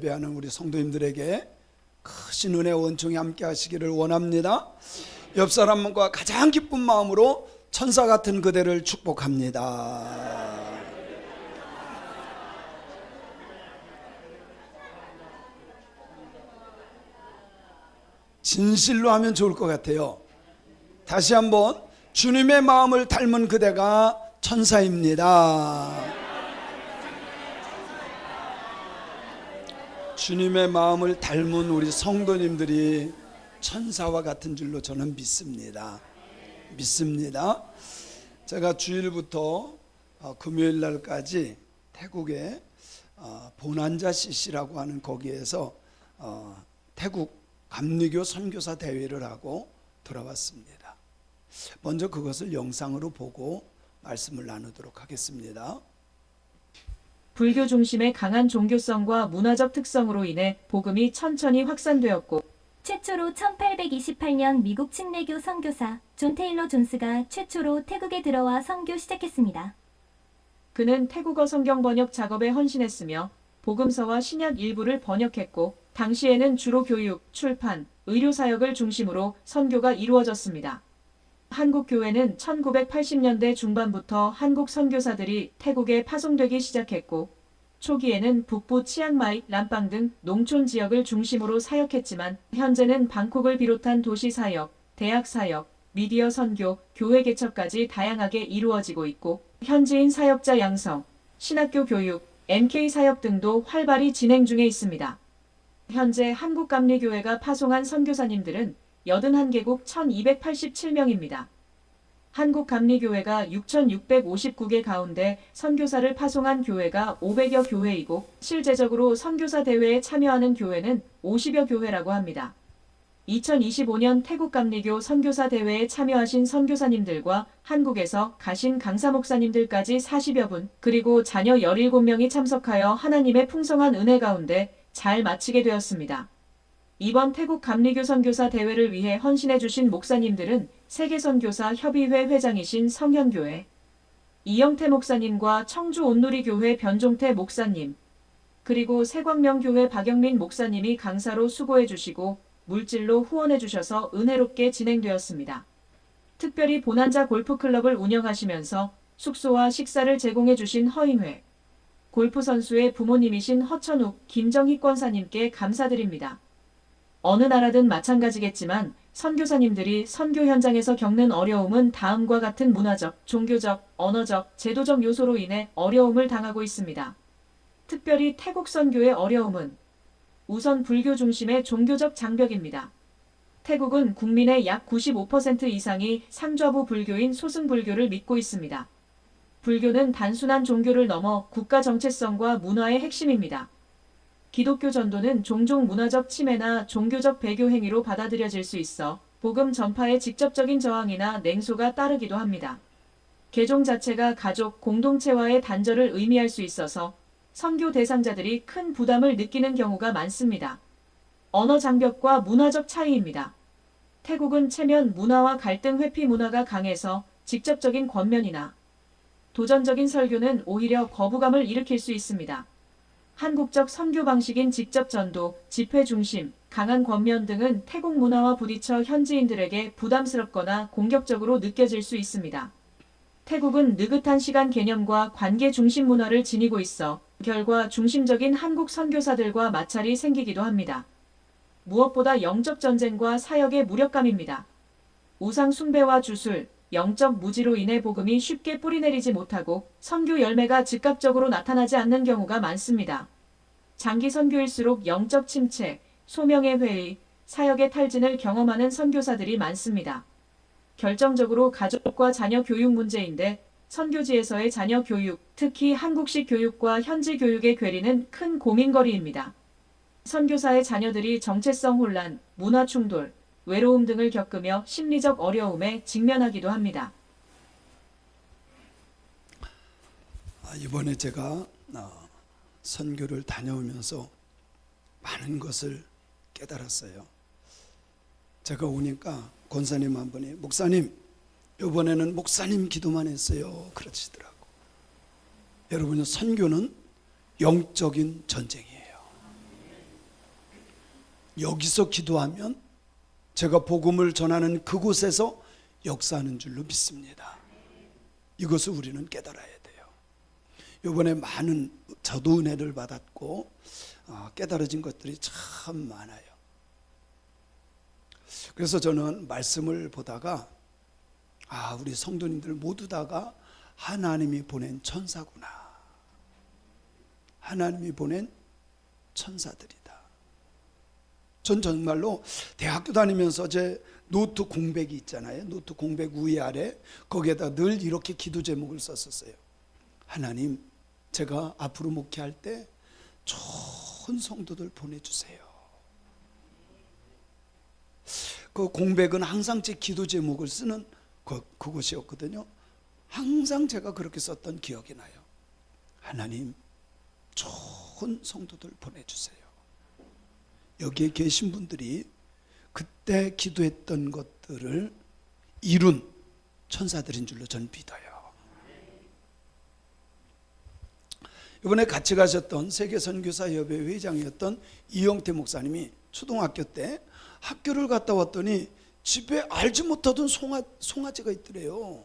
예배하는 우리 성도님들에게 크신 은혜 원총이 함께 하시기를 원합니다. 옆 사람과 가장 기쁜 마음으로 천사 같은 그대를 축복합니다. 진실로 하면 좋을 것 같아요. 다시 한번, 주님의 마음을 닮은 그대가 천사입니다. 주님의 마음을 닮은 우리 성도님들이 천사와 같은 줄로 저는 믿습니다. 제가 주일부터 금요일 날까지 태국의 보난자 CC라고 하는 거기에서 태국 감리교 선교사 대회를 하고 돌아왔습니다. 먼저 그것을 영상으로 보고 말씀을 나누도록 하겠습니다. 불교 중심의 강한 종교성과 문화적 특성으로 인해 복음이 천천히 확산되었고, 최초로 1828년 미국 침례교 선교사 존 테일러 존스가 최초로 태국에 들어와 선교 시작했습니다. 그는 태국어 성경 번역 작업에 헌신했으며 복음서와 신약 일부를 번역했고, 당시에는 주로 교육, 출판, 의료 사역을 중심으로 선교가 이루어졌습니다. 한국 교회는 1980년대 중반부터 한국 선교사들이 태국에 파송되기 시작했고, 초기에는 북부 치앙마이, 람빵 등 농촌 지역을 중심으로 사역했지만 현재는 방콕을 비롯한 도시 사역, 대학 사역, 미디어 선교, 교회 개척까지 다양하게 이루어지고 있고, 현지인 사역자 양성, 신학교 교육, MK 사역 등도 활발히 진행 중에 있습니다. 현재 한국감리교회가 파송한 선교사님들은 81개국 1287명입니다. 한국감리교회가 6659개 가운데 선교사를 파송한 교회가 500여 교회이고, 실제적으로 선교사 대회에 참여하는 교회는 50여 교회라고 합니다. 2025년 태국감리교 선교사 대회에 참여하신 선교사님들과 한국에서 가신 강사 목사님들까지 40여 분, 그리고 자녀 17명이 참석하여 하나님의 풍성한 은혜 가운데 잘 마치게 되었습니다. 이번 태국 감리교 선교사 대회를 위해 헌신해 주신 목사님들은 세계선교사 협의회 회장이신 성현교회 이영태 목사님과 청주 온누리교회 변종태 목사님, 그리고 세광명교회 박영민 목사님이 강사로 수고해 주시고 물질로 후원해 주셔서 은혜롭게 진행되었습니다. 특별히 보난자 골프클럽을 운영하시면서 숙소와 식사를 제공해 주신 허인회 골프 선수의 부모님이신 허천욱, 김정희 권사님께 감사드립니다. 어느 나라든 마찬가지겠지만 선교사님들이 선교 현장에서 겪는 어려움은 다음과 같은 문화적, 종교적, 언어적, 제도적 요소로 인해 어려움을 당하고 있습니다. 특별히 태국 선교의 어려움은 우선 불교 중심의 종교적 장벽입니다. 태국은 국민의 약 95% 이상이 상좌부 불교인 소승불교를 믿고 있습니다. 불교는 단순한 종교를 넘어 국가 정체성과 문화의 핵심입니다. 기독교 전도는 종종 문화적 침해나 종교적 배교 행위로 받아들여질 수 있어 복음 전파에 직접적인 저항이나 냉소가 따르기도 합니다. 개종 자체가 가족, 공동체와의 단절을 의미할 수 있어서 선교 대상자들이 큰 부담을 느끼는 경우가 많습니다. 언어 장벽과 문화적 차이입니다. 태국은 체면 문화와 갈등 회피 문화가 강해서 직접적인 권면이나 도전적인 설교는 오히려 거부감을 일으킬 수 있습니다. 한국적 선교 방식인 직접 전도, 집회 중심, 강한 권면 등은 태국 문화와 부딪혀 현지인들에게 부담스럽거나 공격적으로 느껴질 수 있습니다. 태국은 느긋한 시간 개념과 관계 중심 문화를 지니고 있어 결과 중심적인 한국 선교사들과 마찰이 생기기도 합니다. 무엇보다 영적 전쟁과 사역의 무력감입니다. 우상 숭배와 주술, 영적 무지로 인해 복음이 쉽게 뿌리내리지 못하고 선교 열매가 즉각적으로 나타나지 않는 경우가 많습니다. 장기 선교일수록 영적 침체, 소명의 회의, 사역의 탈진을 경험하는 선교사들이 많습니다. 결정적으로 가족과 자녀 교육 문제인데, 선교지에서의 자녀 교육, 특히 한국식 교육과 현지 교육의 괴리는 큰 고민거리입니다. 선교사의 자녀들이 정체성 혼란, 문화 충돌, 외로움 등을 겪으며 심리적 어려움에 직면하기도 합니다. 이번에 제가 선교를 다녀오면서 많은 것을 깨달았어요. 제가 오니까 권사님 한 분이, 목사님, 이번에는 목사님 기도만 했어요, 그러시더라고. 여러분, 선교는 영적인 전쟁이에요. 여기서 기도하면 제가 복음을 전하는 그곳에서 역사하는 줄로 믿습니다. 이것을 우리는 깨달아야 돼요. 이번에 많은 저도 은혜를 받았고 깨달아진 것들이 참 많아요. 그래서 저는 말씀을 보다가 우리 성도님들 모두 다가 하나님이 보낸 천사구나. 하나님이 보낸 천사들이다. 전 정말로 대학교 다니면서 제 노트 공백이 있잖아요. 노트 공백 위에 아래 거기에다 늘 이렇게 기도 제목을 썼었어요. 하나님, 제가 앞으로 목회할 때 좋은 성도들 보내주세요. 그 공백은 항상 제 기도 제목을 쓰는 그곳이었거든요. 항상 제가 그렇게 썼던 기억이 나요. 하나님, 좋은 성도들 보내주세요. 여기에 계신 분들이 그때 기도했던 것들을 이룬 천사들인 줄로 저는 믿어요. 이번에 같이 가셨던 세계선교사협회 회장이었던 이영태 목사님이 초등학교 때 학교를 갔다 왔더니 집에 알지 못하던 송아지가 있더래요.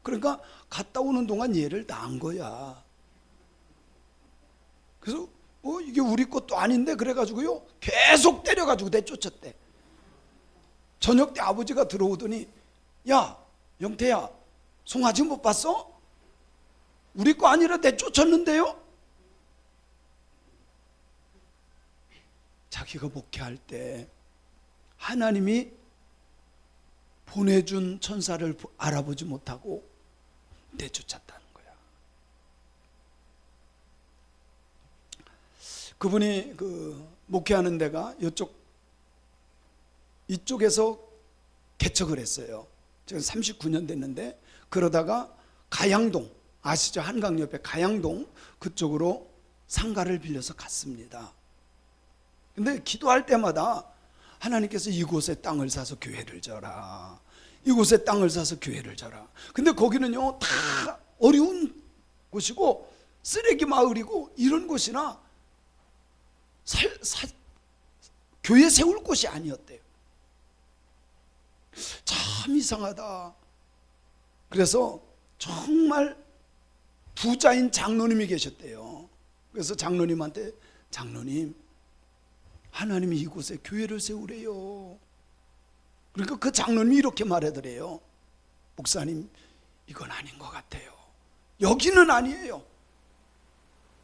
그러니까 갔다 오는 동안 얘를 낳은 거야. 그래서 이게 우리 것도 아닌데 그래가지고요 계속 때려가지고 내쫓았대. 저녁 때 아버지가 들어오더니 야 영태야, 송아지 못 봤어? 우리 거 아니라 내쫓았는데요? 자기가 목회할 때 하나님이 보내준 천사를 알아보지 못하고 내쫓았다는 거야. 그분이 목회하는 데가 이쪽에서 개척을 했어요. 지금 39년 됐는데, 그러다가 가양동 아시죠? 한강 옆에 가양동 그쪽으로 상가를 빌려서 갔습니다. 근데 기도할 때마다 하나님께서 이곳에 땅을 사서 교회를 져라, 이곳에 땅을 사서 교회를 져라. 근데 거기는요 다 어려운 곳이고 쓰레기 마을이고 이런 곳이나 교회 세울 곳이 아니었대요. 참 이상하다. 그래서 정말 부자인 장로님이 계셨대요. 그래서 장로님한테 장로님, 하나님이 이곳에 교회를 세우래요. 그러니까 그 장로님이 이렇게 말하더래요. 목사님, 이건 아닌 것 같아요. 여기는 아니에요.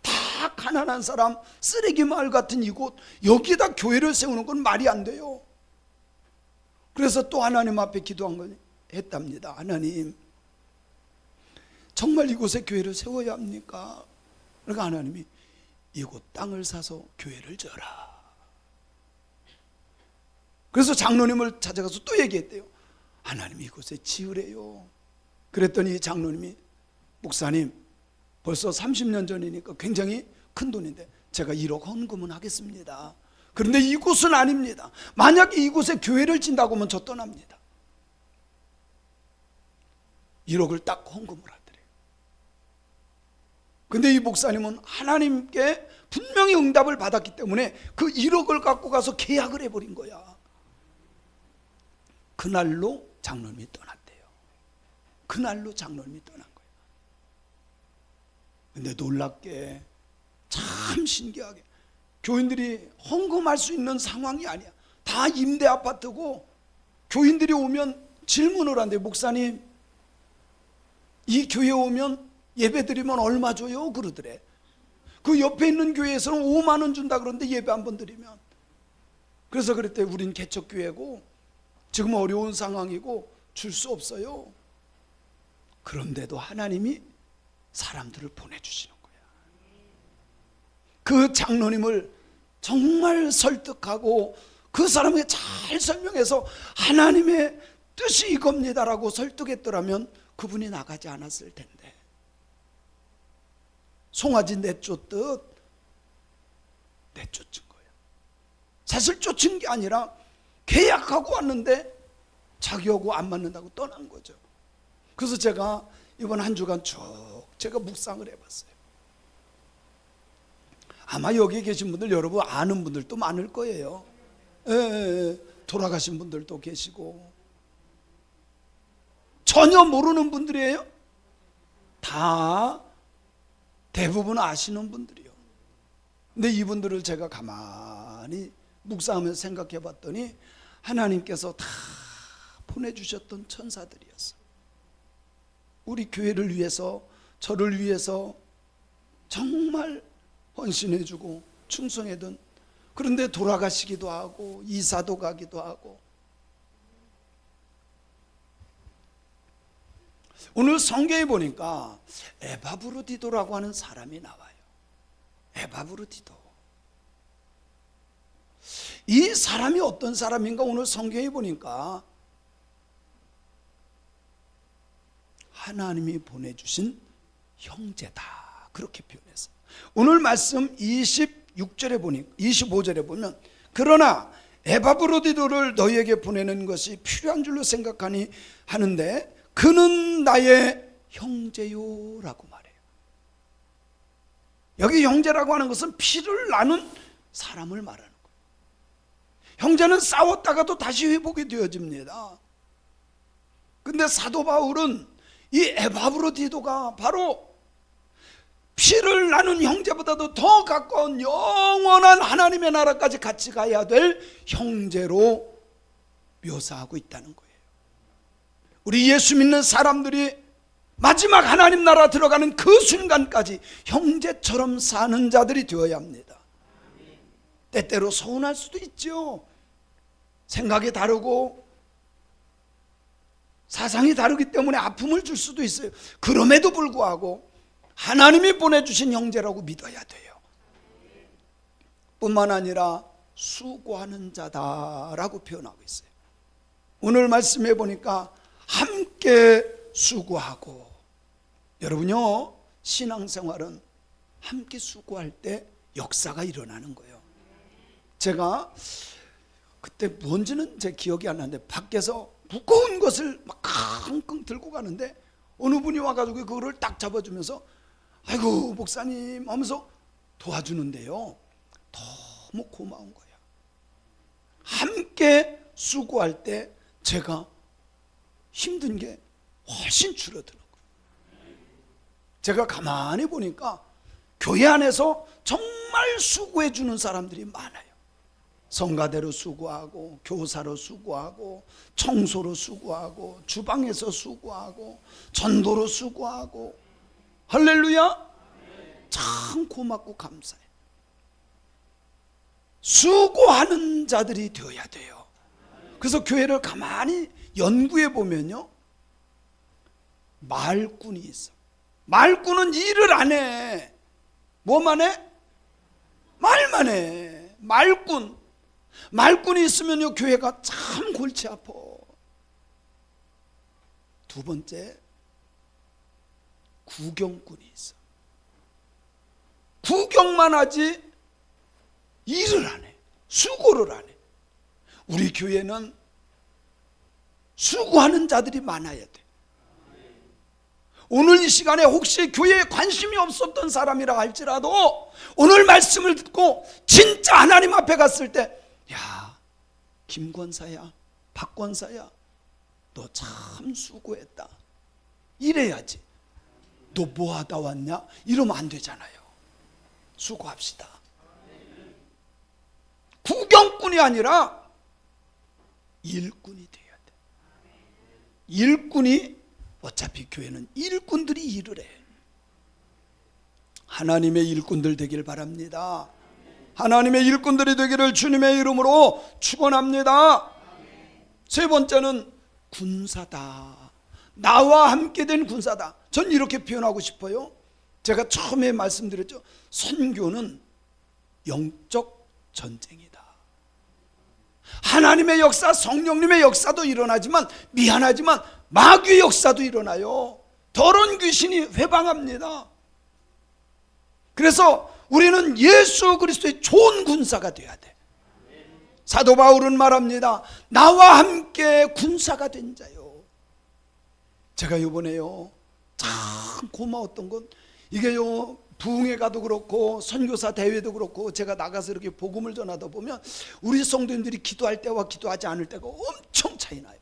다 가난한 사람, 쓰레기 마을 같은 이곳, 여기에다 교회를 세우는 건 말이 안 돼요. 그래서 또 하나님 앞에 기도한 건 했답니다. 하나님, 정말 이곳에 교회를 세워야 합니까? 그러니까 하나님이 이곳 땅을 사서 교회를 져라. 그래서 장로님을 찾아가서 또 얘기했대요. 하나님이 이곳에 지으래요. 그랬더니 장로님이 목사님, 벌써 30년 전이니까 굉장히 큰 돈인데 제가 1억 헌금은 하겠습니다. 그런데 이곳은 아닙니다. 만약에 이곳에 교회를 진다고 하면 저 떠납니다. 1억을 딱 헌금을 하더래요. 근데 이 목사님은 하나님께 분명히 응답을 받았기 때문에 그 1억을 갖고 가서 계약을 해버린 거야. 그날로 장로님이 떠났대요. 그날로 장로님이 떠난 거예요. 근데 놀랍게, 참 신기하게, 교인들이 헌금할 수 있는 상황이 아니야. 다 임대 아파트고 교인들이 오면 질문을 한대요. 목사님, 이 교회 오면 예배 드리면 얼마 줘요? 그러더래. 그 옆에 있는 교회에서는 5만 원 준다 그러는데 예배 한 번 드리면. 그래서 그랬대. 우린 개척교회고 지금 어려운 상황이고 줄 수 없어요. 그런데도 하나님이 사람들을 보내주시는 거야. 그 장로님을 정말 설득하고 그 사람에게 잘 설명해서 하나님의 뜻이 이겁니다라고 설득했더라면 그분이 나가지 않았을 텐데. 송아지 내쫓듯 내쫓은 거예요. 사실 쫓은 게 아니라 계약하고 왔는데 자기하고 안 맞는다고 떠난 거죠. 그래서 제가 이번 한 주간 쭉 제가 묵상을 해봤어요. 아마 여기 계신 분들 여러분 아는 분들도 많을 거예요. 돌아가신 분들도 계시고 전혀 모르는 분들이에요. 다 대부분 아시는 분들이요. 근데 이분들을 제가 가만히 묵상하면서 생각해 봤더니 하나님께서 다 보내주셨던 천사들이었어요. 우리 교회를 위해서, 저를 위해서 정말 헌신해주고 충성해둔, 그런데 돌아가시기도 하고 이사도 가기도 하고. 오늘 성경에 보니까 에바브루디도라고 하는 사람이 나와요. 에바브루디도. 이 사람이 어떤 사람인가 오늘 성경에 보니까 하나님이 보내주신 형제다, 그렇게 표현했어요. 오늘 말씀 26절에 보니 25절에 보면 그러나 에바브로디도를 너희에게 보내는 것이 필요한 줄로 생각하니 하는데 그는 나의 형제요라고 말해요. 여기 형제라고 하는 것은 피를 나눈 사람을 말하는 거예요. 형제는 싸웠다가도 다시 회복이 되어집니다. 근데 사도 바울은 이 에바브로디도가 바로 피를 나눈 형제보다도 더 가까운 영원한 하나님의 나라까지 같이 가야 될 형제로 묘사하고 있다는 거예요. 우리 예수 믿는 사람들이 마지막 하나님 나라 들어가는 그 순간까지 형제처럼 사는 자들이 되어야 합니다. 때때로 서운할 수도 있죠. 생각이 다르고 사상이 다르기 때문에 아픔을 줄 수도 있어요. 그럼에도 불구하고 하나님이 보내주신 형제라고 믿어야 돼요. 뿐만 아니라 수고하는 자다라고 표현하고 있어요. 오늘 말씀해 보니까 함께 수고하고, 여러분요, 신앙생활은 함께 수고할 때 역사가 일어나는 거예요. 제가 그때 뭔지는 제 기억이 안 나는데 밖에서 무거운 것을 막 끙끙 들고 가는데 어느 분이 와가지고 그거를 딱 잡아주면서 아이고 목사님 하면서 도와주는데요, 너무 고마운 거예요. 함께 수고할 때 제가 힘든 게 훨씬 줄어드는 거예요. 제가 가만히 보니까 교회 안에서 정말 수고해 주는 사람들이 많아요. 성가대로 수고하고, 교사로 수고하고, 청소로 수고하고, 주방에서 수고하고, 전도로 수고하고. 할렐루야. 참 고맙고 감사해요. 수고하는 자들이 되어야 돼요. 그래서 교회를 가만히 연구해 보면요, 말꾼이 있어. 말꾼은 일을 안 해. 뭐만 해? 말만 해. 말꾼이 있으면요, 교회가 참 골치 아파. 두 번째, 구경꾼이 있어. 구경만 하지 일을 안 해. 수고를 안 해. 우리 교회는 수고하는 자들이 많아야 돼. 오늘 이 시간에 혹시 교회에 관심이 없었던 사람이라 할지라도 오늘 말씀을 듣고 진짜 하나님 앞에 갔을 때, 야, 김권사야, 박권사야, 너 참 수고했다, 이래야지. 너 뭐 하다 왔냐? 이러면 안 되잖아요. 수고합시다. 구경꾼이 아니라 일꾼이 돼야 돼. 일꾼이, 어차피 교회는 일꾼들이 일을 해. 하나님의 일꾼들 되길 바랍니다. 하나님의 일꾼들이 되기를 주님의 이름으로 축원합니다. 세 번째는 군사다. 나와 함께 된 군사다. 전 이렇게 표현하고 싶어요. 제가 처음에 말씀드렸죠. 선교는 영적 전쟁이다. 하나님의 역사, 성령님의 역사도 일어나지만, 미안하지만 마귀의 역사도 일어나요. 더러운 귀신이 회방합니다. 그래서 우리는 예수 그리스도의 좋은 군사가 돼야 돼. 사도 바울은 말합니다. 나와 함께 군사가 된 자요. 제가 이번에요, 참 고마웠던 건, 이게요, 부흥회 가도 그렇고 선교사 대회도 그렇고 제가 나가서 이렇게 복음을 전하다 보면 우리 성도님들이 기도할 때와 기도하지 않을 때가 엄청 차이 나요.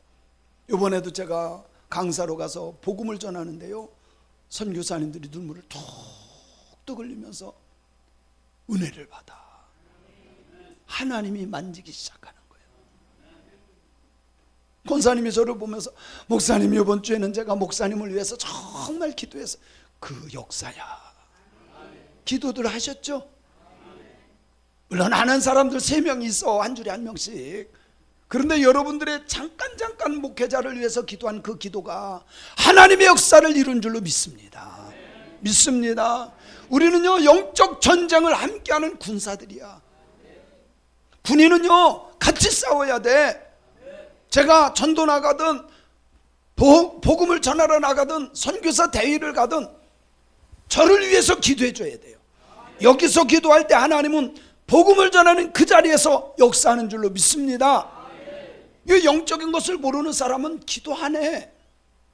이번에도 제가 강사로 가서 복음을 전하는데요, 선교사님들이 눈물을 툭툭 흘리면서 은혜를 받아 하나님이 만지기 시작하는 거예요. 권사님이 저를 보면서 목사님, 이번 주에는 제가 목사님을 위해서 정말 기도해서 그 역사야. 기도들 하셨죠? 물론 아는 사람들 3명 있어, 한 줄에 한 명씩. 그런데 여러분들의 잠깐 목회자를 위해서 기도한 그 기도가 하나님의 역사를 이룬 줄로 믿습니다. 믿습니다. 우리는요, 영적 전쟁을 함께하는 군사들이야. 군인은요, 같이 싸워야 돼. 제가 전도 나가든 복음을 전하러 나가든 선교사 대회를 가든 저를 위해서 기도해 줘야 돼요. 여기서 기도할 때 하나님은 복음을 전하는 그 자리에서 역사하는 줄로 믿습니다. 이 영적인 것을 모르는 사람은 기도 안 해.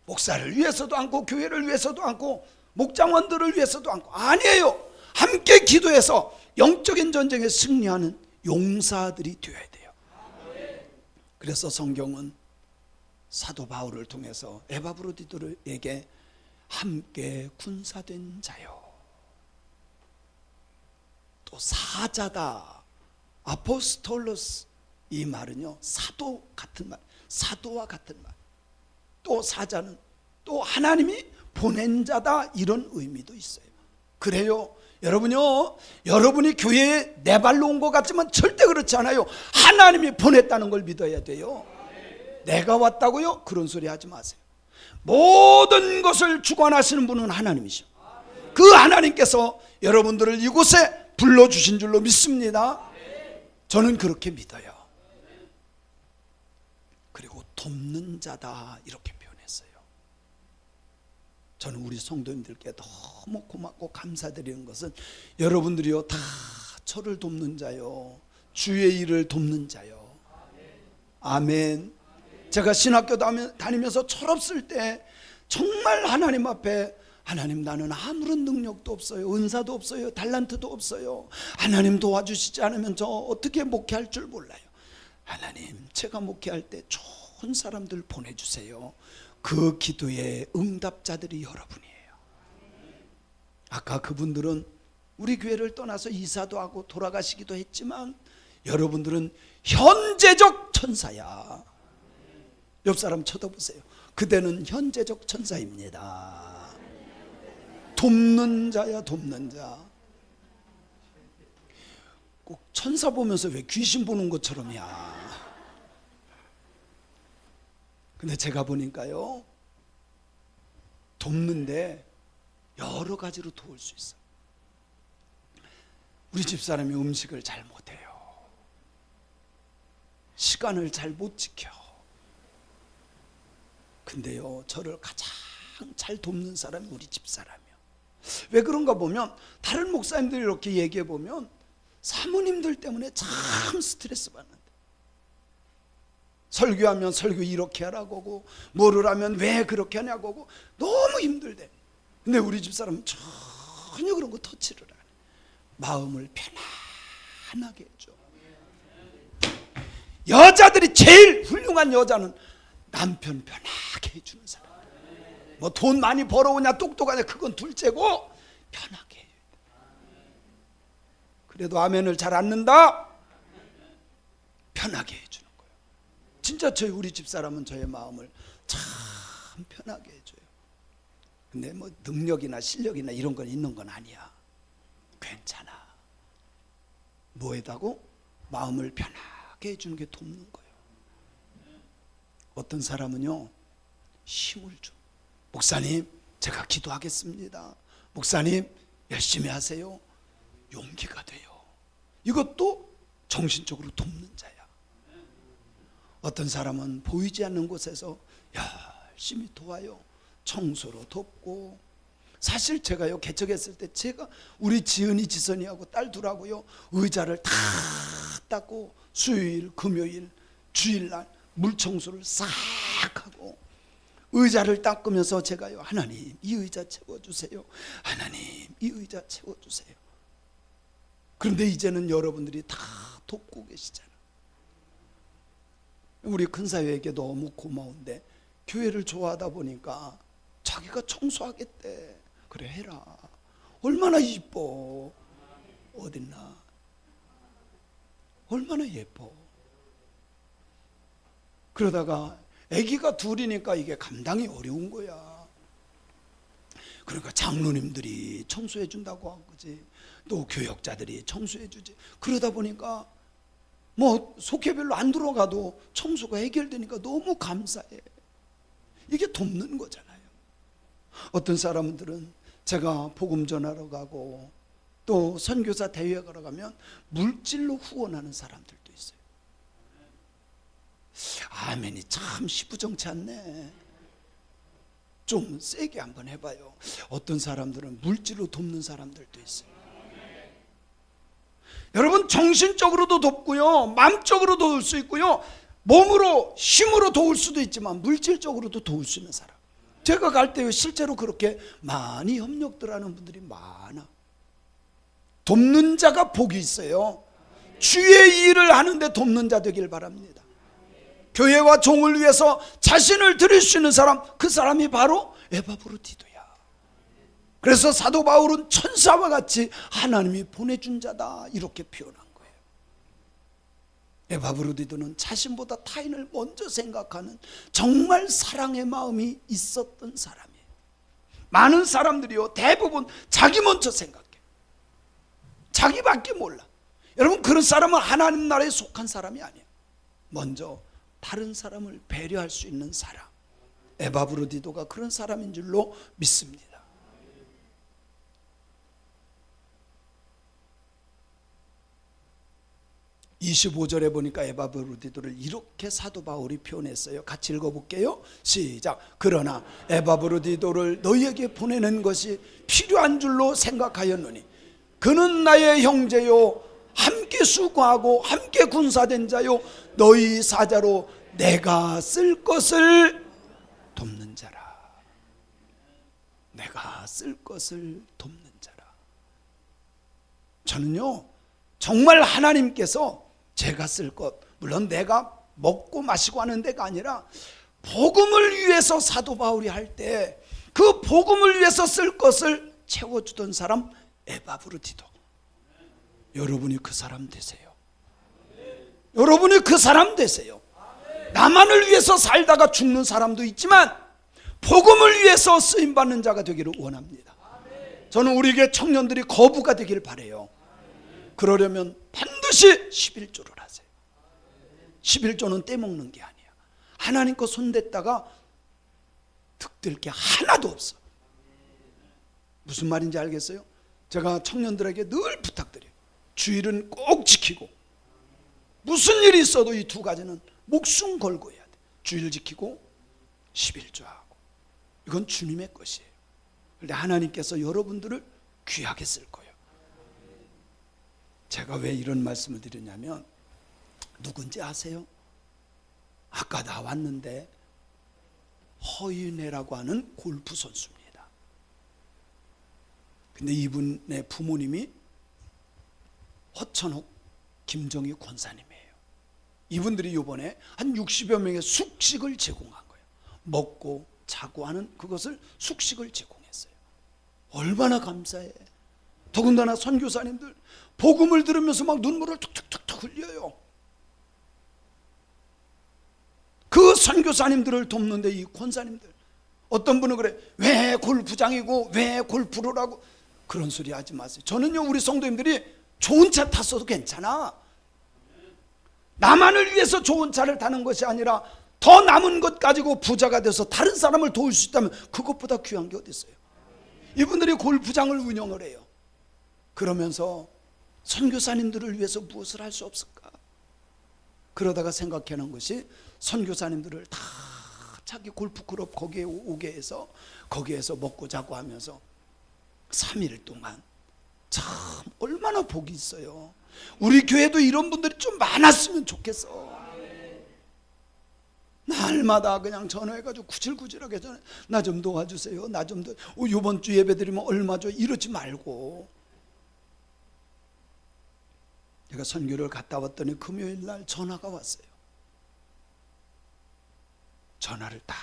목사를 위해서도 않고 교회를 위해서도 않고 목장원들을 위해서도 않고, 아니에요. 함께 기도해서 영적인 전쟁에 승리하는 용사들이 되어야 돼요. 그래서 성경은 사도 바울을 통해서 에바브로디도에게 함께 군사된 자요, 또 사자다, 아포스톨로스, 이 말은요 사도 같은 말, 사도와 같은 말, 또 사자는 또 하나님이 보낸 자다, 이런 의미도 있어요. 그래요, 여러분요, 여러분이 교회에 내 발로 온 것 같지만 절대 그렇지 않아요. 하나님이 보냈다는 걸 믿어야 돼요. 내가 왔다고요? 그런 소리 하지 마세요. 모든 것을 주관하시는 분은 하나님이죠. 그 하나님께서 여러분들을 이곳에 불러주신 줄로 믿습니다. 저는 그렇게 믿어요. 그리고 돕는 자다, 이렇게 표현했어요. 저는 우리 성도님들께 너무 고맙고 감사드리는 것은 여러분들이요 다 저를 돕는 자요, 주의 일을 돕는 자요. 아멘. 제가 신학교 다니면서 철없을 때 정말 하나님 앞에, 하나님, 나는 아무런 능력도 없어요, 은사도 없어요, 달란트도 없어요, 하나님 도와주시지 않으면 저 어떻게 목회할 줄 몰라요. 하나님, 제가 목회할 때 좋은 사람들 보내주세요. 그 기도의 응답자들이 여러분이에요. 아까 그분들은 우리 교회를 떠나서 이사도 하고 돌아가시기도 했지만 여러분들은 현재적 천사야. 옆 사람 쳐다보세요. 그대는 현재적 천사입니다. 돕는 자야, 돕는 자. 꼭 천사 보면서 왜 귀신 보는 것처럼이야. 근데 제가 보니까요, 돕는데 여러 가지로 도울 수 있어요. 우리 집사람이 음식을 잘 못해요. 시간을 잘 못 지켜. 근데요, 저를 가장 잘 돕는 사람이 우리 집사람이요. 왜 그런가 보면 다른 목사님들이 이렇게 얘기해 보면 사모님들 때문에 참 스트레스 받는데, 설교하면 설교 이렇게 하라고 하고, 뭐를 하면 왜 그렇게 하냐고 하고 너무 힘들대. 근데 우리 집사람은 전혀 그런 거 터치를 안 해. 마음을 편안하게 해줘. 여자들이 제일 훌륭한 여자는 남편 편하게 해주는 사람. 뭐 돈 많이 벌어오냐 똑똑하냐 그건 둘째고, 편하게 해요. 그래도 아멘을 잘 안 넣는다? 편하게 해주는 거예요. 진짜 우리 집사람은 저의 마음을 참 편하게 해줘요. 근데 뭐 능력이나 실력이나 이런 건 있는 건 아니야. 괜찮아. 뭐에다고? 마음을 편하게 해주는 게 돕는 거예요. 어떤 사람은요, 힘을 줘. 목사님, 제가 기도하겠습니다. 목사님, 열심히 하세요. 용기가 돼요. 이것도 정신적으로 돕는 자야. 어떤 사람은 보이지 않는 곳에서 열심히 도와요. 청소로 돕고. 사실 제가요, 개척했을 때 제가 우리 지은이, 지선이하고 딸 둘하고요, 의자를 다 닦고 수요일, 금요일, 주일날 물 청소를 싹 하고, 의자를 닦으면서 제가요, 하나님 이 의자 채워주세요, 하나님 이 의자 채워주세요. 그런데 이제는 여러분들이 다 돕고 계시잖아요. 우리 큰사위에게 너무 고마운데 교회를 좋아하다 보니까 자기가 청소하겠대. 그래 해라. 얼마나 이뻐. 어딨나. 얼마나 예뻐. 그러다가 아기가 둘이니까 이게 감당이 어려운 거야. 그러니까 장로님들이 청소해 준다고 한 거지. 또 교역자들이 청소해 주지. 그러다 보니까 뭐 속회별로 안 들어가도 청소가 해결되니까 너무 감사해. 이게 돕는 거잖아요. 어떤 사람들은 제가 복음 전하러 가고 또 선교사 대회 가러 가면 물질로 후원하는 사람들도 있어요. 아멘이 참 시부정치 않네. 좀 세게 한번 해봐요. 어떤 사람들은 물질로 돕는 사람들도 있어요. 여러분, 정신적으로도 돕고요, 마음적으로 도울 수 있고요, 몸으로 힘으로 도울 수도 있지만 물질적으로도 도울 수 있는 사람. 제가 갈 때 실제로 그렇게 많이 협력들 하는 분들이 많아. 돕는 자가 복이 있어요. 주의 일을 하는데 돕는 자 되길 바랍니다. 교회와 종을 위해서 자신을 드릴 수 있는 사람, 그 사람이 바로 에바브로디도야. 그래서 사도 바울은 천사와 같이 하나님이 보내준 자다 이렇게 표현한 거예요. 에바브로디도는 자신보다 타인을 먼저 생각하는 정말 사랑의 마음이 있었던 사람이에요. 많은 사람들이요, 대부분 자기 먼저 생각해. 자기밖에 몰라. 여러분, 그런 사람은 하나님 나라에 속한 사람이 아니에요. 먼저 다른 사람을 배려할 수 있는 사람. 에바브로디도가 그런 사람인 줄로 믿습니다. 25절에 보니까 에바브로디도를 이렇게 사도 바울이 표현했어요. 같이 읽어볼게요. 시작. 그러나 에바브로디도를 너희에게 보내는 것이 필요한 줄로 생각하였노니 그는 나의 형제요 함께 수고하고 함께 군사된 자요 너희 사자로 내가 쓸 것을 돕는 자라. 내가 쓸 것을 돕는 자라. 저는요, 정말 하나님께서 제가 쓸 것, 물론 내가 먹고 마시고 하는 데가 아니라 복음을 위해서 사도 바울이 할 때 그 복음을 위해서 쓸 것을 채워주던 사람 에바브로디도. 여러분이 그 사람 되세요. 여러분이 그 사람 되세요. 나만을 위해서 살다가 죽는 사람도 있지만 복음을 위해서 쓰임받는 자가 되기를 원합니다. 저는 우리 교회 청년들이 거부가 되기를 바라요. 그러려면 반드시 11조를 하세요. 11조는 떼먹는 게 아니야. 하나님 거 손댔다가 득될 게 하나도 없어. 무슨 말인지 알겠어요? 제가 청년들에게 늘 부탁드려요. 주일은 꼭 지키고, 무슨 일이 있어도 이 두 가지는 목숨 걸고 해야 돼. 주일 지키고 11조하고. 이건 주님의 것이에요. 그런데 하나님께서 여러분들을 귀하게 쓸 거예요. 제가 왜 이런 말씀을 드렸냐면, 누군지 아세요? 아까 나왔는데 허윤혜라고 하는 골프 선수입니다. 근데 이분의 부모님이 허천옥 김정희 권사님이에요. 이분들이 이번에 한 60여 명의 숙식을 제공한 거예요. 먹고 자고 하는 그것을 숙식을 제공했어요. 얼마나 감사해. 더군다나 선교사님들 복음을 들으면서 막 눈물을 툭툭툭툭 흘려요. 그 선교사님들을 돕는데 이 권사님들, 어떤 분은 그래, 왜 골프장이고 왜 골프를 하고, 그런 소리 하지 마세요. 저는요, 우리 성도님들이 좋은 차 탔어도 괜찮아. 나만을 위해서 좋은 차를 타는 것이 아니라 더 남은 것 가지고 부자가 돼서 다른 사람을 도울 수 있다면 그것보다 귀한 게 어디 있어요? 이분들이 골프장을 운영을 해요. 그러면서 선교사님들을 위해서 무엇을 할 수 없을까? 그러다가 생각해낸 것이 선교사님들을 다 자기 골프클럽 거기에 오게 해서 거기에서 먹고 자고 하면서 3일 동안, 참 얼마나 복이 있어요. 우리 교회도 이런 분들이 좀 많았으면 좋겠어. 날마다 그냥 전화해가지고 구질구질하게 전화, 나 좀 도와주세요, 나 좀 이번 주 예배 드리면 얼마죠? 이러지 말고. 제가 선교를 갔다 왔더니 금요일 날 전화가 왔어요. 전화를 딱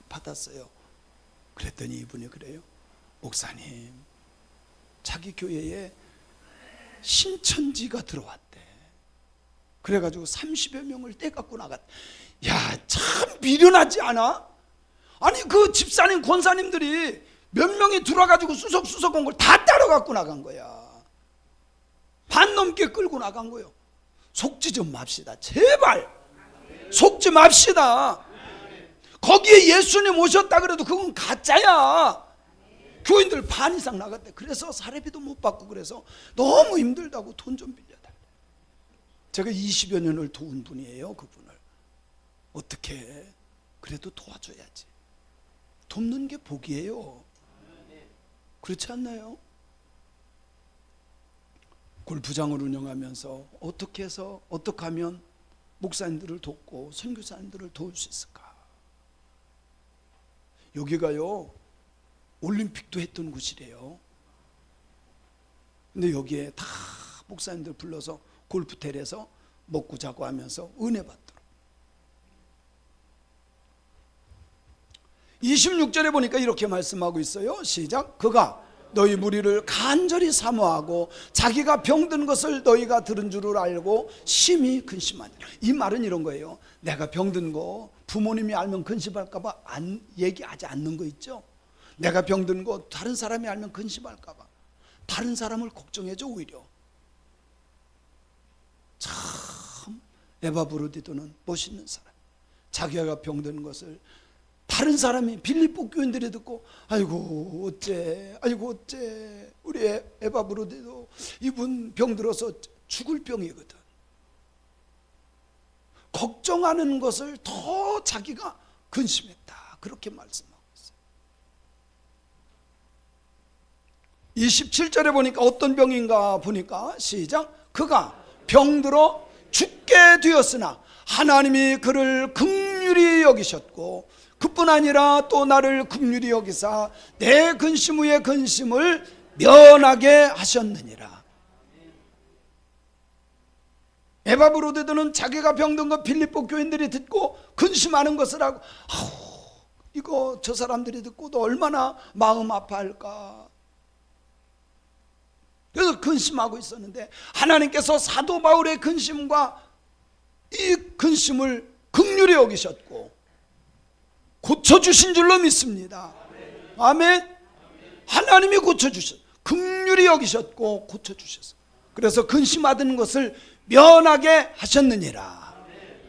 받았어요. 그랬더니 이분이 그래요. 목사님, 자기 교회에 신천지가 들어왔대. 그래가지고 30여 명을 떼갖고 나갔대. 야, 참 미련하지 않아? 아니 그 집사님 권사님들이 몇 명이 들어와가지고 수석수석 온 걸 다 따라갖고 나간 거야. 반 넘게 끌고 나간 거예요. 속지 좀 맙시다. 제발 속지 맙시다. 거기에 예수님 오셨다 그래도 그건 가짜야. 교인들 반 이상 나갔대. 그래서 사례비도 못 받고 그래서 너무 힘들다고 돈 좀 빌려달래. 제가 20여 년을 도운 분이에요. 그분을 어떻게 그래도 도와줘야지. 돕는 게 복이에요. 그렇지 않나요? 골프장을 운영하면서 어떻게 해서 어떻게 하면 목사님들을 돕고 선교사님들을 도울 수 있을까? 여기가요 올림픽도 했던 곳이래요. 근데 여기에 다 목사님들 불러서 골프텔에서 먹고 자고 하면서 은혜 받도록. 26절에 보니까 이렇게 말씀하고 있어요. 시작. 그가 너희 무리를 간절히 사모하고 자기가 병든 것을 너희가 들은 줄을 알고 심히 근심하니라. 이 말은 이런 거예요. 내가 병든 거 부모님이 알면 근심할까 봐 얘기하지 않는 거 있죠. 내가 병든 거 다른 사람이 알면 근심할까 봐 다른 사람을 걱정해줘. 오히려 참 에바브로디도는 멋있는 사람. 자기가 병든 것을 다른 사람이 빌립보 교인들이 듣고 아이고 어째 우리 에바브로디도 이분 병들어서 죽을 병이거든. 걱정하는 것을 더 자기가 근심했다. 그렇게 말씀하고 있어요. 27절에 보니까 어떤 병인가 보니까 시작. 그가 병들어 죽게 되었으나 하나님이 그를 긍휼히 여기셨고 그뿐 아니라 또 나를 긍휼히 여기사 내 근심 후에 근심을 면하게 하셨느니라. 에바브로데도는 자기가 병든 거 빌립보 교인들이 듣고 근심하는 것을 하고 이거 저 사람들이 듣고도 얼마나 마음 아파할까. 그래서 근심하고 있었는데 하나님께서 사도 바울의 근심과 이 근심을 긍휼히 여기셨고 고쳐주신 줄로 믿습니다. 아멘. 하나님이 고쳐주셨어요. 긍휼히 여기셨고 고쳐주셨어요. 그래서 근심하던 것을 면하게 하셨느니라.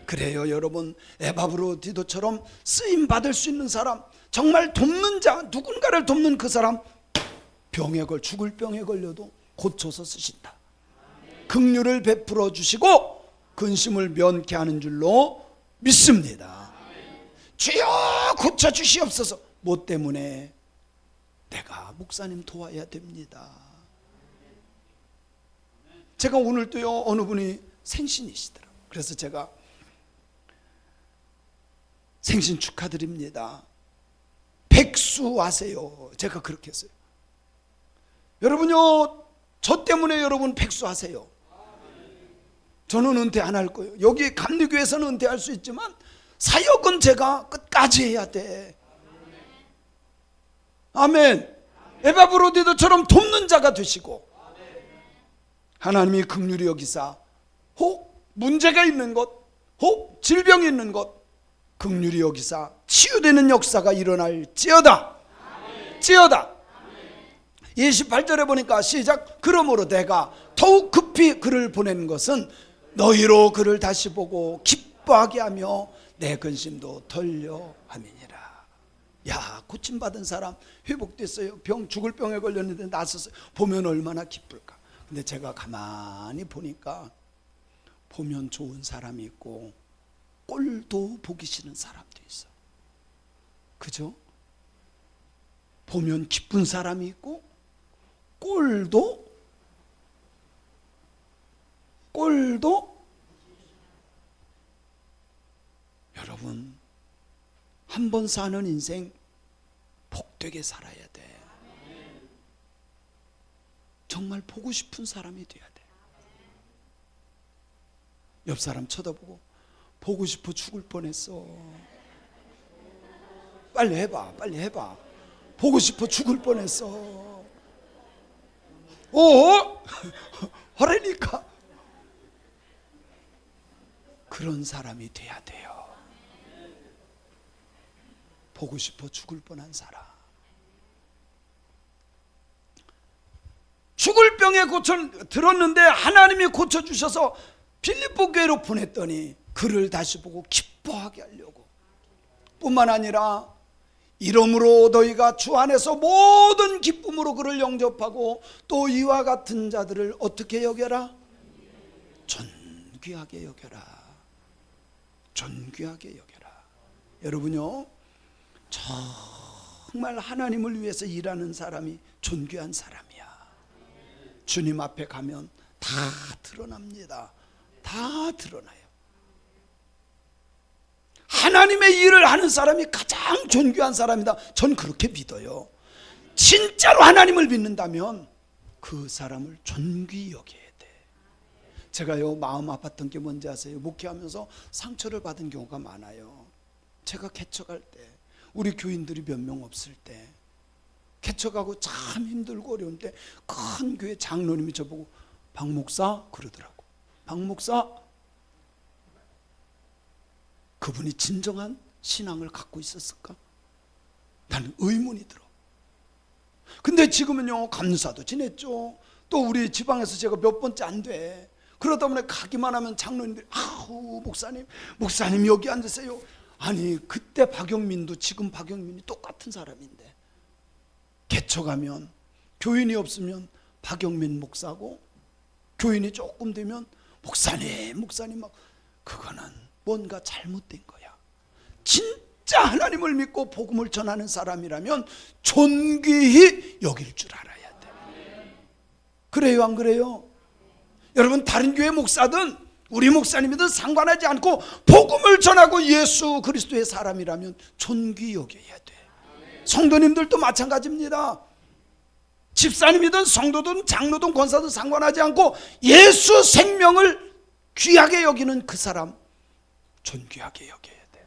그래요 여러분. 에바브로디도처럼 쓰임받을 수 있는 사람, 정말 돕는 자, 누군가를 돕는 그 사람, 병에 죽을 병에 걸려도 고쳐서 쓰신다. 긍휼을 베풀어 주시고 근심을 면케 하는 줄로 믿습니다. 주여 고쳐주시옵소서. 뭐 때문에? 내가 목사님 도와야 됩니다. 제가 오늘 또요 어느 분이 생신이시더라고요. 그래서 제가 생신 축하드립니다. 백수하세요. 제가 그렇게 했어요. 여러분요 저 때문에 여러분 백수하세요. 저는 은퇴 안 할 거예요. 여기 감리교회에서는 은퇴할 수 있지만 사역은 제가 끝까지 해야 돼. 아멘. 에바브로디도처럼 돕는 자가 되시고 하나님이 긍휼히 여기사 혹 문제가 있는 것, 혹 질병이 있는 것 긍휼히 여기사 치유되는 역사가 일어날지어다. 찌어다. 28절에 보니까 시작. 그러므로 내가 더욱 급히 그를 보낸 것은 너희로 그를 다시 보고 기뻐하게 하며 내 근심도 덜려 함이니라. 야, 고침받은 사람 회복됐어요. 죽을 병에 걸렸는데 낫었어요. 보면 얼마나 기쁠까. 근데 제가 가만히 보니까 보면 좋은 사람이 있고 꼴도 보기 싫은 사람도 있어. 그죠? 보면 기쁜 사람이 있고 꼴도 여러분 한 번 사는 인생 복되게 살아야 돼. 정말 보고 싶은 사람이 돼야 돼. 옆 사람 쳐다보고 보고 싶어 죽을 뻔했어. 빨리 해봐, 빨리 해봐. 보고 싶어 죽을 뻔했어. 하라니까. 그런 사람이 돼야 돼요. 보고 싶어 죽을 뻔한 사람. 죽을 병에 들었는데 하나님이 고쳐주셔서 빌립보 교회로 보냈더니 그를 다시 보고 기뻐하게 하려고, 뿐만 아니라 이러므로 너희가 주 안에서 모든 기쁨으로 그를 영접하고 또 이와 같은 자들을 어떻게 여겨라? 존귀하게 여겨라. 존귀하게 여겨라. 여러분요, 정말 하나님을 위해서 일하는 사람이 존귀한 사람이야. 주님 앞에 가면 다 드러납니다. 다 드러나요. 하나님의 일을 하는 사람이 가장 존귀한 사람이다. 전 그렇게 믿어요. 진짜로 하나님을 믿는다면 그 사람을 존귀히 여겨야 돼. 제가요, 마음 아팠던 게 뭔지 아세요? 목회하면서 상처를 받은 경우가 많아요. 제가 개척할 때, 우리 교인들이 몇 명 없을 때, 개척하고 참 힘들고 어려운 때 큰 교회 장로님이 저보고 박 목사 그러더라고. 박 목사, 그분이 진정한 신앙을 갖고 있었을까? 나는 의문이 들어. 근데 지금은요, 감사도 지냈죠. 또 우리 지방에서 제가 몇 번째 안 돼. 그러다 보니 가기만 하면 장로님들이 아우 목사님 여기 앉으세요. 아니, 그때 박영민도 지금 박영민이 똑같은 사람인데, 개척하면 교인이 없으면 박영민 목사고, 교인이 조금 되면 목사님 막, 그거는 뭔가 잘못된 거야. 진짜 하나님을 믿고 복음을 전하는 사람이라면 존귀히 여길 줄 알아야 돼. 그래요, 안 그래요? 여러분, 다른 교회 목사든 우리 목사님이든 상관하지 않고 복음을 전하고 예수 그리스도의 사람이라면 존귀히 여겨야 돼. 성도님들도 마찬가지입니다. 집사님이든 성도든 장로든 권사든 상관하지 않고 예수 생명을 귀하게 여기는 그 사람 존귀하게 여겨야 돼.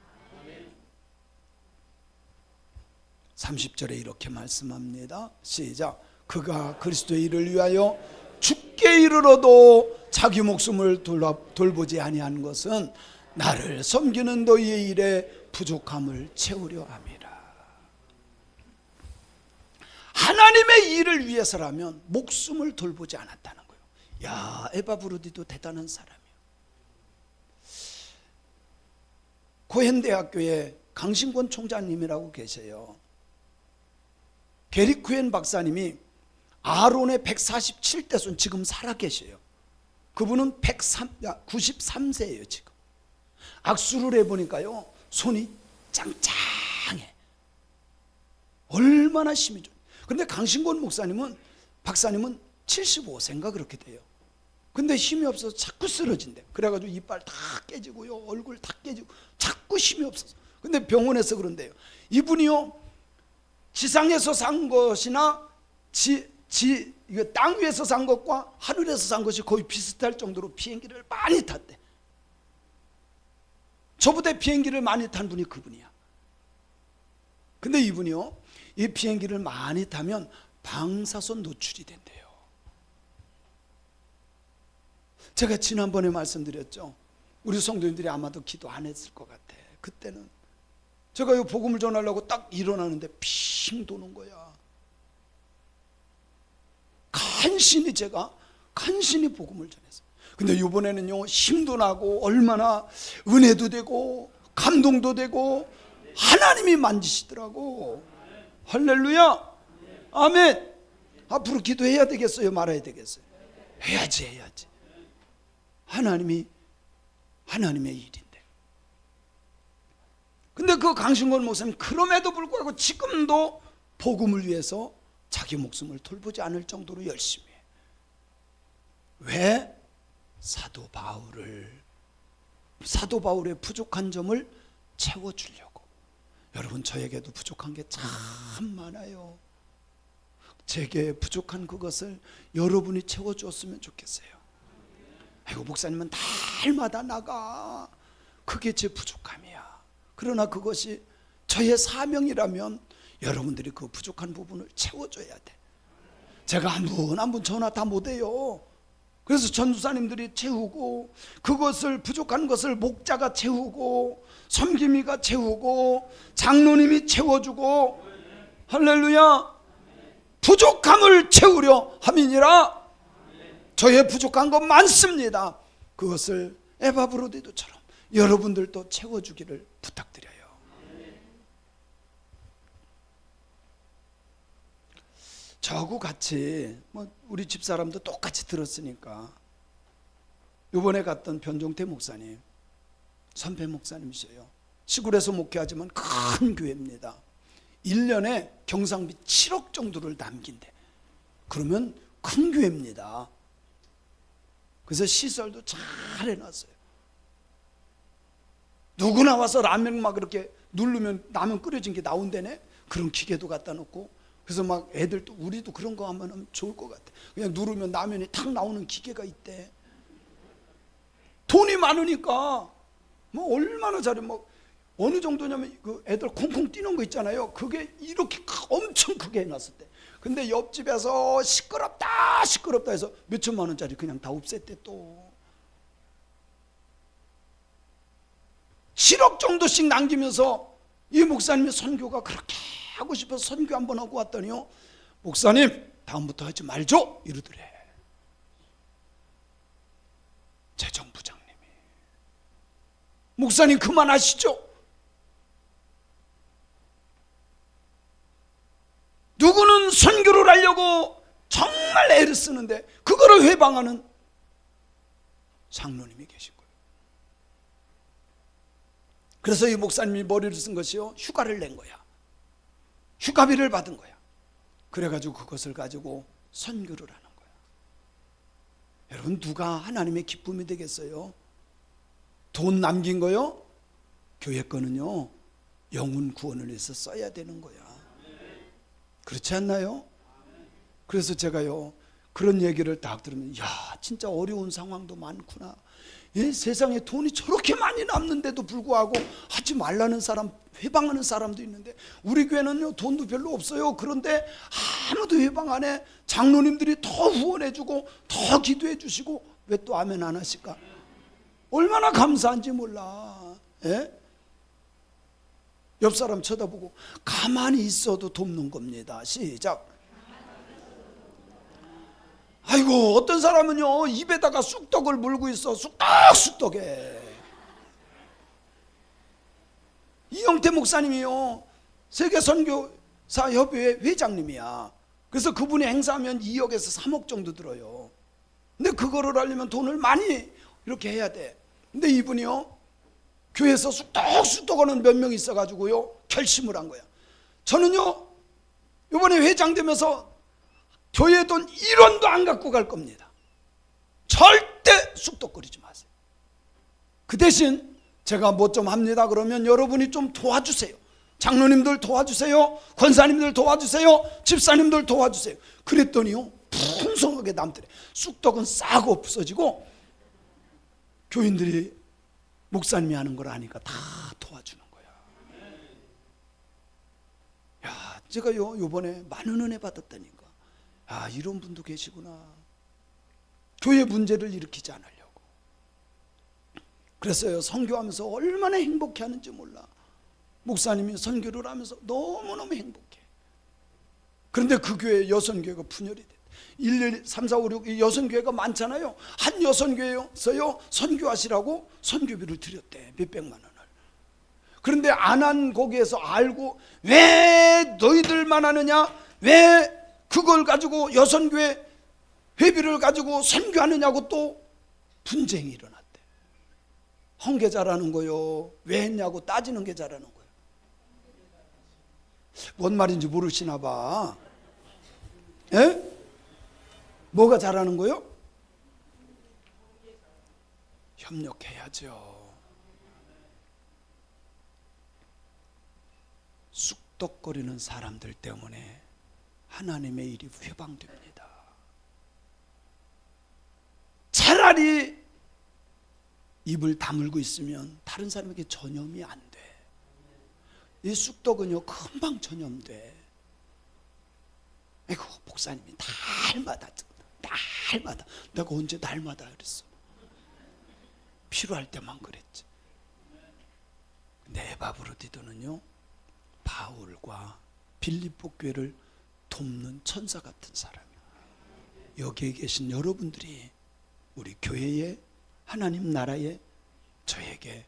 30절에 이렇게 말씀합니다. 시작. 그가 그리스도의 일을 위하여 죽게 이르러도 자기 목숨을 돌보지 아니한 것은 나를 섬기는 너희의 일에 부족함을 채우려 함이라. 하나님의 일을 위해서라면 목숨을 돌보지 않았다는 거예요. 야, 에바 브루디도 대단한 사람이에요. 코헨대학교에 강신권 총장님이라고 계세요. 게리 쿠엔 박사님이 아론의 147대 손, 지금 살아 계셔요. 그분은 93세예요 지금. 악수를 해보니까요, 손이 짱짱해. 얼마나 힘이 좋아요. 그런데 강신권 박사님은 75세인가 그렇게 돼요. 근데 힘이 없어서 자꾸 쓰러진대. 그래가지고 이빨 다 깨지고요, 얼굴 다 깨지고, 자꾸 힘이 없어서. 근데 병원에서 그런데요, 이분이요, 지상에서 산 것이나 이거 땅 위에서 산 것과 하늘에서 산 것이 거의 비슷할 정도로 비행기를 많이 탔대. 저보다 비행기를 많이 탄 분이 그분이야. 근데 이분이요, 이 비행기를 많이 타면 방사선 노출이 된대요. 제가 지난번에 말씀드렸죠. 우리 성도님들이 아마도 기도 안 했을 것 같아. 그때는 제가 이 복음을 전하려고 딱 일어나는데 핑 도는 거야. 간신히 복음을 전했어요. 근데 이번에는요, 힘도 나고 얼마나 은혜도 되고 감동도 되고 하나님이 만지시더라고. 할렐루야, 아멘. 앞으로 기도해야 되겠어요, 말아야 되겠어요? 해야지. 하나님의 일인데. 근데 그 강신권 목사님 그럼에도 불구하고 지금도 복음을 위해서 자기 목숨을 돌보지 않을 정도로 열심히 해. 왜? 사도 바울의 부족한 점을 채워주려고. 여러분, 저에게도 부족한 게 참 많아요. 제게 부족한 그것을 여러분이 채워주었으면 좋겠어요. 아이고, 목사님은 날마다 나가. 그게 제 부족함이야. 그러나 그것이 저의 사명이라면 여러분들이 그 부족한 부분을 채워줘야 돼. 제가 한 분 전화 다 못해요. 그래서 전도사님들이 채우고, 그것을 부족한 것을 목자가 채우고, 섬김이가 채우고, 장로님이 채워주고, 할렐루야. 부족함을 채우려 함이니라. 저의 부족한 것 많습니다. 그것을 에바브로디도처럼 여러분들도 채워주기를 부탁드려요. 저하고 같이 우리 집사람도 똑같이 들었으니까, 이번에 갔던 변종태 목사님, 선배 목사님이세요. 시골에서 목회하지만 큰 교회입니다. 1년에 경상비 7억 정도를 남긴대. 그러면 큰 교회입니다. 그래서 시설도 잘 해놨어요. 누구나 와서 라면 막 이렇게 누르면 라면 끓여진 게 나온다네. 그런 기계도 갖다 놓고. 그래서 막 애들도, 우리도 그런 거 하면 좋을 것 같아. 그냥 누르면 라면이 탁 나오는 기계가 있대. 돈이 많으니까 뭐 얼마나 잘해. 뭐 어느 정도냐면 그 애들 콩콩 뛰는 거 있잖아요. 그게 이렇게 엄청 크게 해놨을 때. 근데 옆집에서 시끄럽다 해서 몇 천만 원짜리 그냥 다 없앴대. 또 7억 정도씩 남기면서 이 목사님이 선교가 그렇게 하고 싶어서 선교 한번 하고 왔더니요, 목사님 다음부터 하지 말죠 이러더래. 재정부장님이. 목사님 그만하시죠. 누구는 선교를 하려고 정말 애를 쓰는데 그거를 회방하는 장로님이 계신 거예요. 그래서 이 목사님이 머리를 쓴 것이요, 휴가를 낸 거야. 휴가비를 받은 거야. 그래가지고 그것을 가지고 선교를 하는 거야. 여러분, 누가 하나님의 기쁨이 되겠어요? 돈 남긴 거요? 교회 거는요, 영혼 구원을 위해서 써야 되는 거야. 그렇지 않나요? 그래서 제가요, 그런 얘기를 딱 들으면, 야, 진짜 어려운 상황도 많구나. 예, 세상에 돈이 저렇게 많이 남는데도 불구하고 하지 말라는 사람, 회방하는 사람도 있는데, 우리 교회는요 돈도 별로 없어요. 그런데 아무도 회방 안 해. 장로님들이 더 후원해주고 더 기도해주시고. 왜 또 아멘 안 하실까? 얼마나 감사한지 몰라. 예? 옆 사람 쳐다보고, 가만히 있어도 돕는 겁니다. 시작. 아이고, 어떤 사람은요 입에다가 쑥떡을 물고 있어. 쑥떡해. 이영태 목사님이요, 세계선교사협의회 회장님이야. 그래서 그분이 행사하면 2억에서 3억 정도 들어요. 근데 그거를 하려면 돈을 많이 이렇게 해야 돼. 근데 이분이요, 교회에서 쑥떡하는 몇 명 있어가지고요 결심을 한 거야. 저는요 이번에 회장 되면서 교회 돈 1원도 안 갖고 갈 겁니다. 절대 쑥떡거리지 마세요. 그 대신 제가 뭐 좀 합니다 그러면 여러분이 좀 도와주세요. 장로님들 도와주세요. 권사님들 도와주세요. 집사님들 도와주세요. 그랬더니요 풍성하게 남더래. 쑥떡은 싸고 없어지고, 교인들이 목사님이 하는 걸 아니까 다 도와주는 거야. 야, 제가요 요번에 많은 은혜 받았다니까. 아, 이런 분도 계시구나. 교회 문제를 일으키지 않으려고. 그래서요, 선교하면서 얼마나 행복해하는지 몰라. 목사님이 선교를 하면서 너무너무 행복해. 그런데 그 교회 여선교회가 분열이 돼. 1, 2, 3, 4, 5, 6 여선교회가 많잖아요. 한 여선교회에서요 선교하시라고 선교비를 드렸대. 몇백만 원을. 그런데 안 한 거기에서 알고, 왜 너희들만 하느냐, 왜 그걸 가지고 여선교회 회비를 가지고 선교하느냐고 또 분쟁이 일어났대. 헌게 잘하는 거요, 왜 했냐고 따지는 게 잘하는 거예요. 뭔 말인지 모르시나 봐. 예? 뭐가 잘하는 거요? 협력해야죠. 쑥덕거리는 사람들 때문에 하나님의 일이 회방됩니다. 차라리 입을 다물고 있으면 다른 사람에게 전염이 안 돼. 이 쑥덕은요 금방 전염돼. 아이고 목사님이 날마다 내가 언제 날마다 그랬어. 필요할 때만 그랬지. 근데 에바브로디도는요 바울과 빌립보 교회를 돕는 천사 같은 사람이에요. 여기에 계신 여러분들이 우리 교회의 하나님 나라의 저에게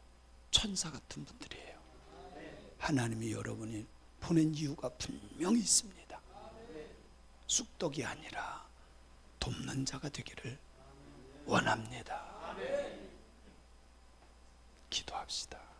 천사 같은 분들이에요. 하나님이 여러분이 보낸 이유가 분명히 있습니다. 쑥덕이 아니라 돕는 자가 되기를 원합니다. 기도합시다.